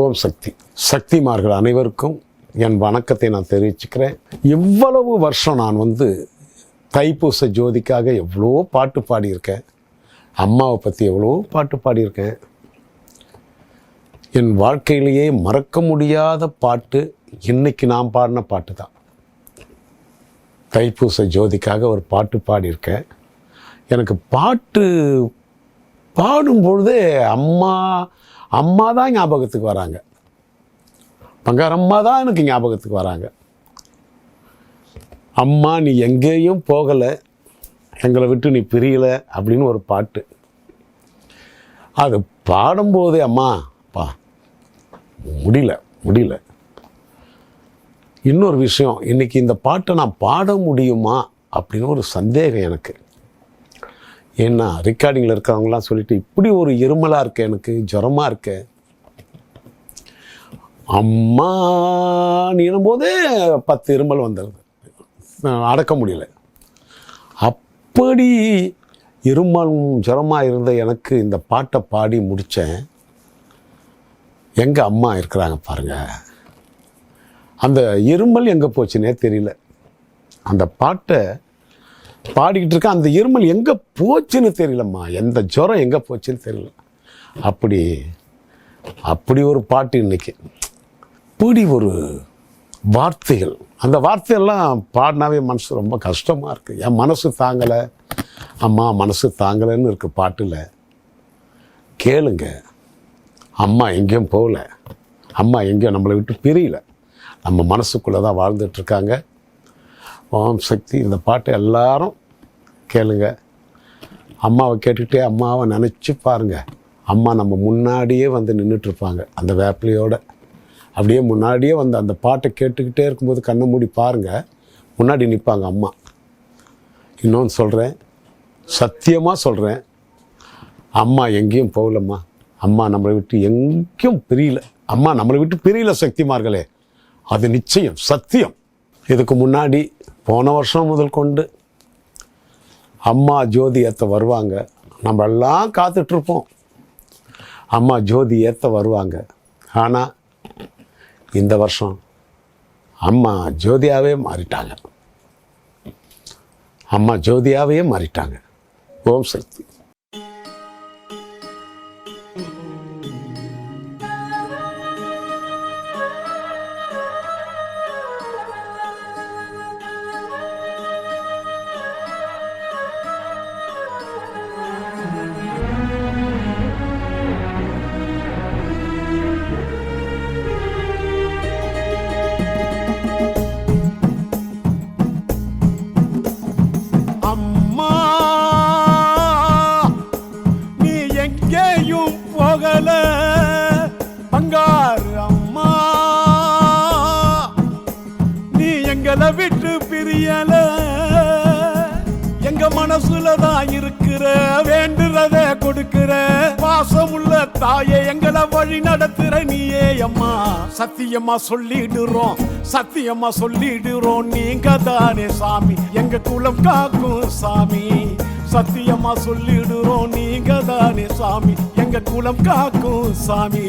ஓம் சக்தி. சக்திமார்கள் அனைவருக்கும் என் வணக்கத்தை நான் தெரிவிச்சுக்கிறேன். இவ்வளவு வருஷம் நான் தைப்பூச ஜோதிக்காக எவ்வளோ பாட்டு பாடியிருக்கேன். அம்மாவை பற்றி எவ்வளோ பாட்டு பாடியிருக்கேன். என் வாழ்க்கையிலேயே மறக்க முடியாத பாட்டு இன்னைக்கு நான் பாடின பாட்டு தான். தைப்பூச ஜோதிக்காக ஒரு பாட்டு பாடியிருக்கேன். எனக்கு பாட்டு பாடும்பொழுதே அம்மா தான் ஞாபகத்துக்கு வராங்க. பங்காரம்மா தான் எனக்கு ஞாபகத்துக்கு வராங்க. அம்மா நீ எங்கேயும் போகலை, எங்களை விட்டு நீ பிரியலை அப்படின்னு ஒரு பாட்டு. அது பாடும்போதே அம்மாப்பா முடியல. இன்னொரு விஷயம், இன்றைக்கி இந்த பாட்டை நான் பாட முடியுமா அப்படின்னு ஒரு சந்தேகம் எனக்கு. ஏன்னா ரெக்கார்டிங்கில் இருக்கிறவங்களாம் சொல்லிட்டு இப்படி ஒரு இருமலாக இருக்கேன், எனக்கு ஜுரமாக இருக்கேன், அம்மா நீனும் போதே 10 இருமல் வந்துடுது, அடக்க முடியல. அப்படி இருமலும் ஜுரமாக இருந்த எனக்கு இந்த பாட்டை பாடி முடித்தேன். எங்கே அம்மா இருக்கிறாங்க பாருங்கள். அந்த இருமல் எங்கே போச்சுன்னே தெரியல. அந்த பாட்டை பாடிக்கிட்டு இருக்க அந்த இருமல் எங்கே போச்சுன்னு தெரியலம்மா, எந்த ஜுரம் எங்கே போச்சுன்னு தெரியல. அப்படி ஒரு பாட்டு இன்னைக்கு. இப்படி ஒரு வார்த்தைகள், அந்த வார்த்தையெல்லாம் பாடினாவே மனசு ரொம்ப கஷ்டமாக இருக்குது. என் மனசு தாங்கலை, அம்மா மனசு தாங்கலைன்னு இருக்குது பாட்டில். கேளுங்க. அம்மா எங்கேயும் போகல, அம்மா எங்கேயும் நம்மளை விட்டு பிரியல, நம்ம மனசுக்குள்ளே தான் வாழ்ந்துட்டுருக்காங்க. ஓம் சக்தி. இந்த பாட்டை எல்லாரும் கேளுங்க. அம்மாவை கேட்டுக்கிட்டே அம்மாவை நினச்சி பாருங்கள். அம்மா நம்ம முன்னாடியே நின்றுட்டுருப்பாங்க, அந்த வேப்பிலையோடு அப்படியே முன்னாடியே அந்த பாட்டை கேட்டுக்கிட்டே இருக்கும்போது கண்ணை மூடி பாருங்கள், முன்னாடி நிற்பாங்க அம்மா. இன்னொன்று சொல்கிறேன், சத்தியமாக சொல்கிறேன், அம்மா எங்கேயும் போகலம்மா, அம்மா நம்மளை விட்டு எங்கேயும் பிரியல, அம்மா நம்மளை விட்டு பிரியல. சக்திமார்களே, அது நிச்சயம், சத்தியம். இதுக்கு முன்னாடி போன வருஷம் முதல் கொண்டு அம்மா ஜோதி ஏற்ற வருவாங்க. நம்ம எல்லாம் காத்துட்ருப்போம், அம்மா ஜோதி ஏற்ற வருவாங்க. ஆனால் இந்த வருஷம் அம்மா ஜோதியாகவே மாறிட்டாங்க. அம்மா ஜோதியாகவே மாறிட்டாங்க. ஓம் சக்தி. அம்மா நீ எங்கேயும் போகல, பங்காரு அம்மா நீ எங்களை விட்டு பிரியல, எங்க மனசுல தான் இருக்கிற, வேண்டுறத கொடுக்கிற பாசமுள்ள தாயே, எங்களை வழி நடத்துற நீயே அம்மா. சத்தியமா சொல்லிடுறோம் நீங்க தானே சாமி, எங்க குலம் காக்கும் சாமி. சத்தியமா சொல்லிடுறோம் நீங்க தானே சாமி, எங்க குலம் காக்கும் சாமி.